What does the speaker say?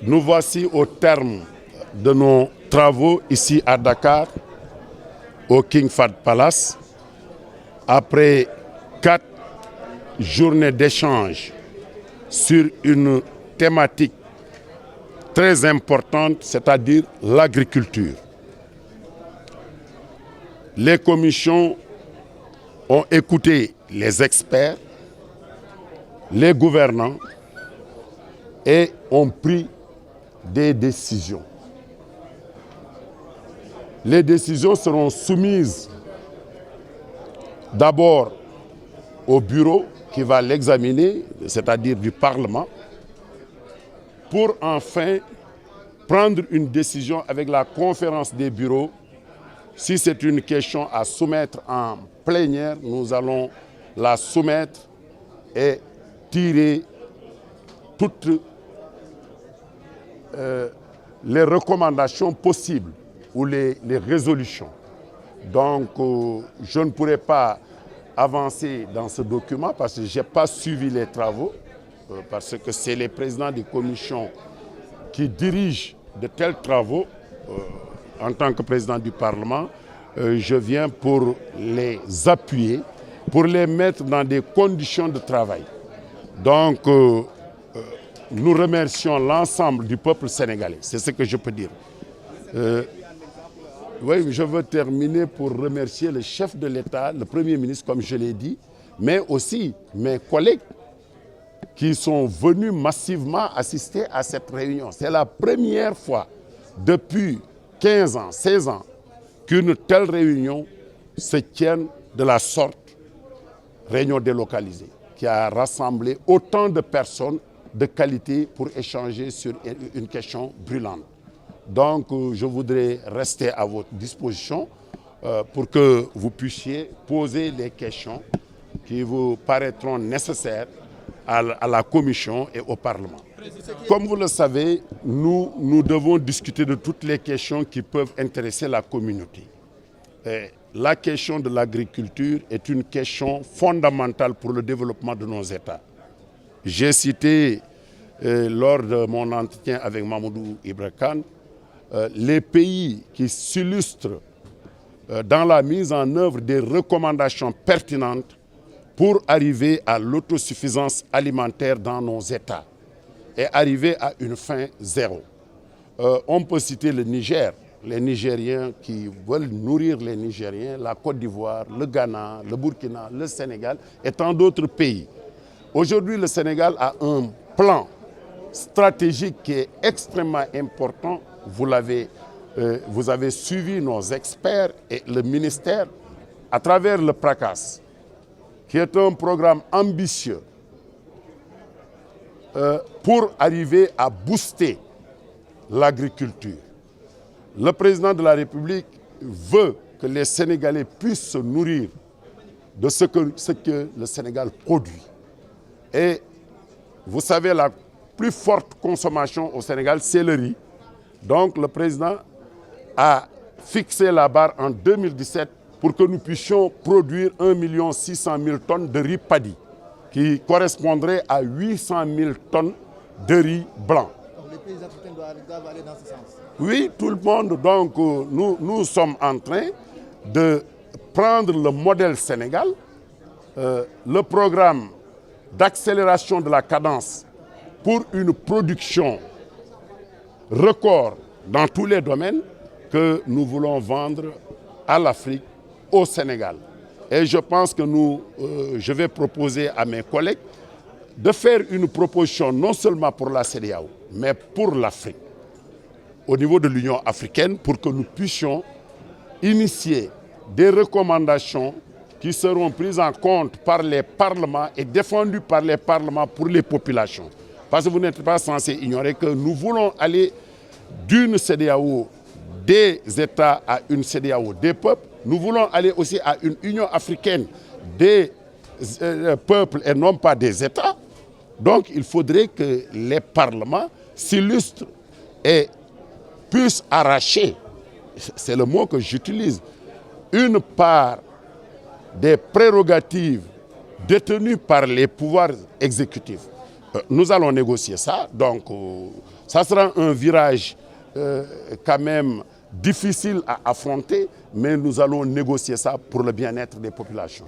Nous voici au terme de nos travaux ici à Dakar, au King Fahd Palace, après 4 journées d'échange sur une thématique très importante, c'est-à-dire l'agriculture. Les commissions ont écouté les experts, les gouvernants et ont pris des décisions. Les décisions seront soumises d'abord au bureau qui va l'examiner, c'est-à-dire du Parlement, pour enfin prendre une décision avec la conférence des bureaux. Si c'est une question à soumettre en plénière, nous allons la soumettre et tirer toutes les recommandations possibles ou les résolutions. Donc, je ne pourrai pas avancer dans ce document parce que je n'ai pas suivi les travaux, parce que c'est les présidents des commissions qui dirigent de tels travaux. En tant que président du Parlement, je viens pour les appuyer, pour les mettre dans des conditions de travail. Donc, nous remercions l'ensemble du peuple sénégalais, c'est ce que je peux dire. Oui, je veux terminer pour remercier le chef de l'État, le Premier ministre, comme je l'ai dit, mais aussi mes collègues qui sont venus massivement assister à cette réunion. C'est la première fois depuis 15 ans, 16 ans, qu'une telle réunion se tienne de la sorte, réunion délocalisée, qui a rassemblé autant de personnes de qualité pour échanger sur une question brûlante. Donc, je voudrais rester à votre disposition pour que vous puissiez poser les questions qui vous paraîtront nécessaires à la Commission et au Parlement. Comme vous le savez, nous devons discuter de toutes les questions qui peuvent intéresser la communauté. Et la question de l'agriculture est une question fondamentale pour le développement de nos États. J'ai cité lors de mon entretien avec Mamadou Ibra Kane les pays qui s'illustrent dans la mise en œuvre des recommandations pertinentes pour arriver à l'autosuffisance alimentaire dans nos États et arriver à une faim zéro. On peut citer le Niger, les Nigériens qui veulent nourrir les Nigériens, la Côte d'Ivoire, le Ghana, le Burkina, le Sénégal et tant d'autres pays. Aujourd'hui, le Sénégal a un plan stratégique qui est extrêmement important. Vous avez suivi nos experts et le ministère à travers le PRACAS, qui est un programme ambitieux pour arriver à booster l'agriculture. Le président de la République veut que les Sénégalais puissent se nourrir de ce que le Sénégal produit. Et vous savez, la plus forte consommation au Sénégal, c'est le riz. Donc le président a fixé la barre en 2017 pour que nous puissions produire 1 600 000 tonnes de riz paddy, qui correspondrait à 800 000 tonnes de riz blanc. Donc les pays africains doivent aller dans ce sens. Oui, tout le monde. Donc nous sommes en train de prendre le modèle Sénégal, le programme d'accélération de la cadence pour une production record dans tous les domaines que nous voulons vendre à l'Afrique, au Sénégal. Et je pense que je vais proposer à mes collègues de faire une proposition non seulement pour la CEDEAO, mais pour l'Afrique, au niveau de l'Union africaine, pour que nous puissions initier des recommandations qui seront prises en compte par les parlements et défendues par les parlements pour les populations. Parce que vous n'êtes pas censé ignorer que nous voulons aller d'une CEDEAO des États à une CEDEAO des peuples. Nous voulons aller aussi à une Union africaine des peuples et non pas des États. Donc il faudrait que les parlements s'illustrent et puissent arracher, c'est le mot que j'utilise, une part des prérogatives détenues par les pouvoirs exécutifs. Nous allons négocier ça, donc Ça sera un virage quand même difficile à affronter, mais nous allons négocier ça pour le bien-être des populations.